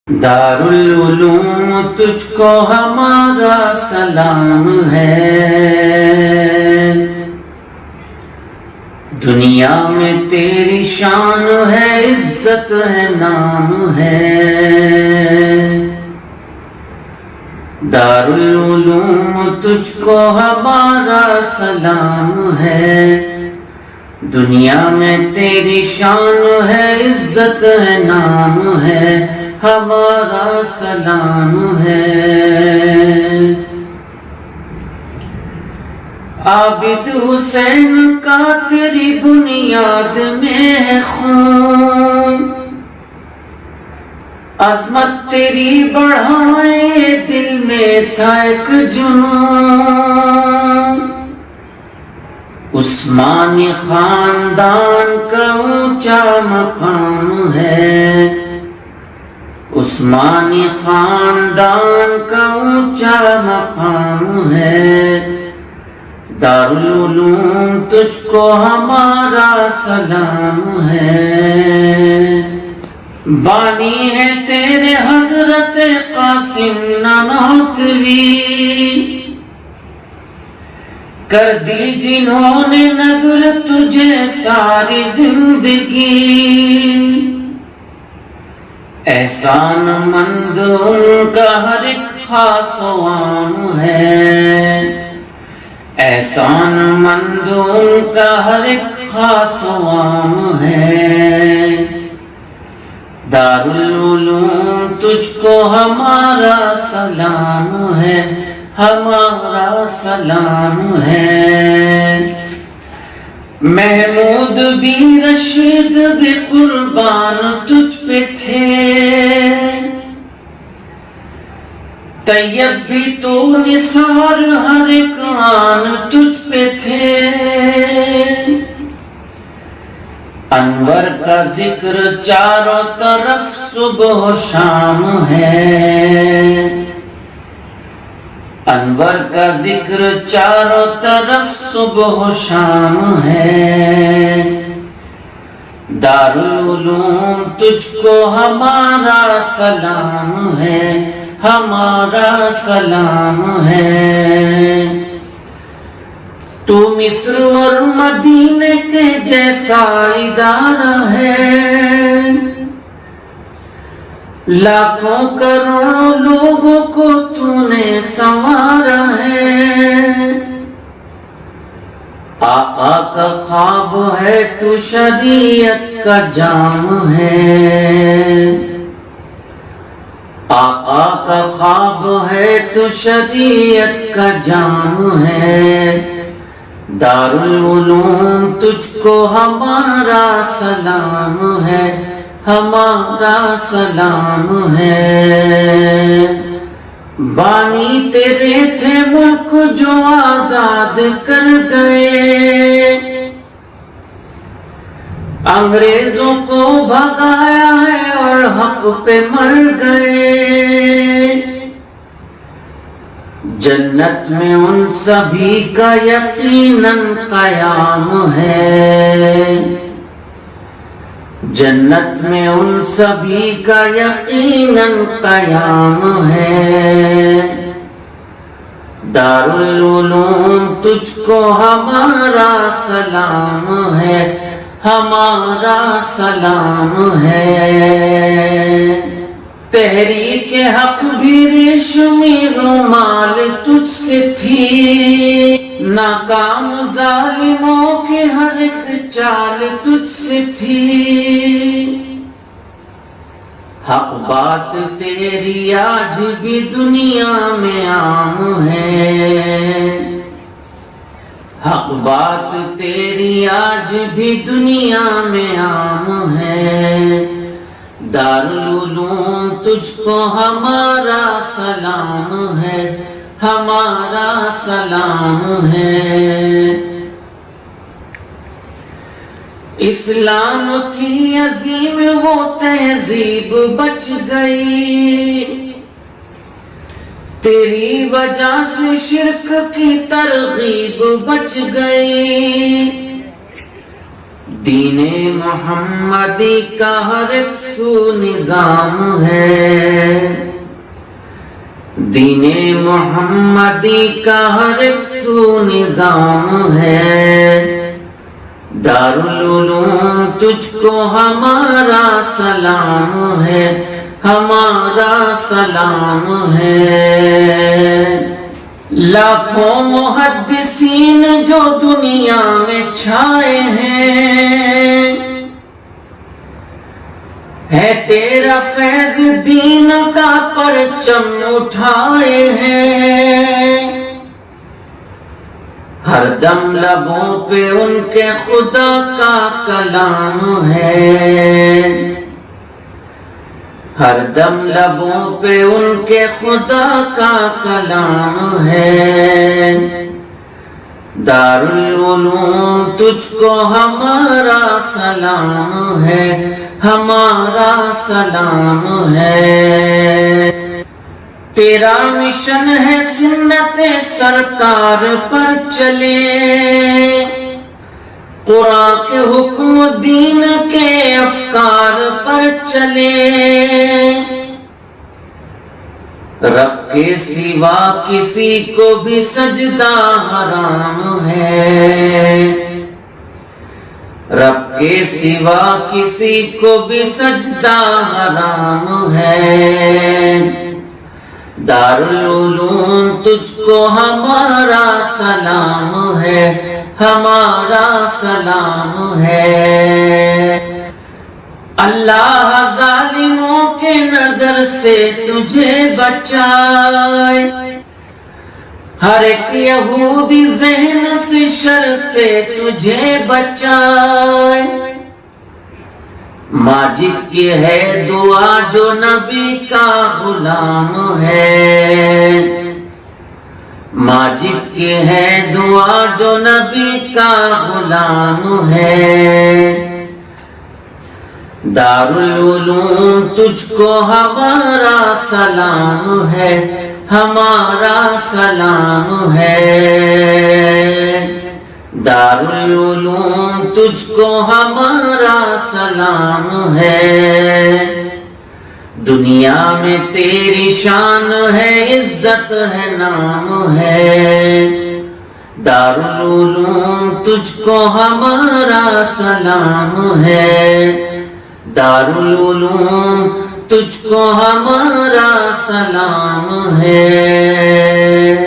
دارالعلوم تجھ کو ہمارا سلام ہے، دنیا میں تیری شان ہے، عزت ہے، نام ہے۔ دارالعلوم تجھ کو ہمارا سلام ہے، دنیا میں تیری شان ہے، عزت ہے، نام ہے، ہمارا سلام ہے۔ عابد حسین کا تیری بنیاد میں ہے خون، عظمت تیری بڑھائے دل میں تھا ایک جنون، عثمانی خاندان کا اونچا مقام ہے، عثمانی خاندان کا اونچا مقام ہے۔ دارالعلوم تجھ کو ہمارا سلام ہے، بانی ہے تیرے حضرت قاسم نانوتوی، کر دی جنہوں نے نظر تجھے ساری زندگی، احسان مند ان کا ہر ایک خاص و عام ہے، احسان مند ان کا ہر ایک خاص و عام ہے۔ دارالعلوم تجھ کو ہمارا سلام ہے، ہمارا سلام ہے۔ محمود بھی رشید بھی قربان تجھ پہ تھے، طیب بھی تو نثار ہر ایک آن تجھ پہ تھے، انور کا ذکر چاروں طرف صبح و شام ہے، انور کا ذکر چاروں طرف صبح و شام ہے۔ دارالعلوم تجھ کو ہمارا سلام ہے، ہمارا سلام ہے۔ تو مصر اور مدینے کے جیسا ادارہ ہے، لاکھوں کروڑوں لوگوں کو تو نے سنوارا ہے، آقا کا خواب ہے تو شریعت کا جام ہے، آقا کا خواب ہے تو شریعت کا جام ہے۔ دارالعلوم تجھ کو ہمارا سلام ہے، ہمارا سلام ہے۔ بانی تیرے تھے ملک جو آزاد کر گئے، انگریزوں کو بھگایا ہے اور حق پہ مر گئے، جنت میں ان سبھی کا یقیناً قیام ہے، جنت میں ان سبھی کا یقیناً قیام ہے۔ دارالعلوم تجھ کو ہمارا سلام ہے، ہمارا سلام ہے۔ تحریک حق بھی ریشمی رومال تجھ سے تھی، ناکام ظالموں کی ہر ایک چال تجھ سے تھی، حق بات تیری آج بھی دنیا میں عام ہے، حق بات تیری آج بھی دنیا میں عام ہے۔ دارالعلوم تجھ کو ہمارا سلام ہے، ہمارا سلام ہے۔ اسلام کی عظیم وہ تہذیب بچ گئی، تیری وجہ سے شرک کی ترغیب بچ گئی، دین محمدی کا ہر ایک سو نظام ہے، دین محمدی کا ہر ایک سو نظام ہے، دارالعلوم تجھ کو ہمارا سلام ہے، ہمارا سلام ہے۔ لاکھوں محدثین جو دنیا میں چھائے ہیں، ہے تیرا فیض دین کا پرچم اٹھائے ہیں، ہر دم لبوں پہ ان کے خدا کا کلام ہے، ہر دم لبوں پہ ان کے خدا کا کلام ہے۔ دارالعلوم تجھ کو ہمارا سلام ہے، ہمارا سلام ہے۔ تیرا مشن ہے سنت سرکار پر چلے، قرآن کے حکم دین کے افکار پر چلے، رب کے سوا کسی کو بھی سجدہ حرام ہے، رب کے سوا کسی کو بھی سجدہ حرام ہے۔ دارالعلوم تجھ کو ہمارا سلام ہے، ہمارا سلام ہے۔ اللہ ظالموں کے نظر سے تجھے بچائے، ہر ایک یہودی ذہن سے شر سے تجھے بچائے۔ ماجد کی ہے دعا جو نبی کا غلام ہے، ماجد کی ہے دعا جو نبی کا غلام ہے۔ دارالعلوم تجھ کو ہمارا سلام ہے، ہمارا سلام ہے۔ دارالعلوم تجھ کو ہمارا سلام ہے۔ دنیا میں تیری شان ہے، عزت ہے، نام ہے، دارالعلوم تجھ کو ہمارا سلام ہے۔ دارالعلوم تجھ کو ہمارا سلام ہے۔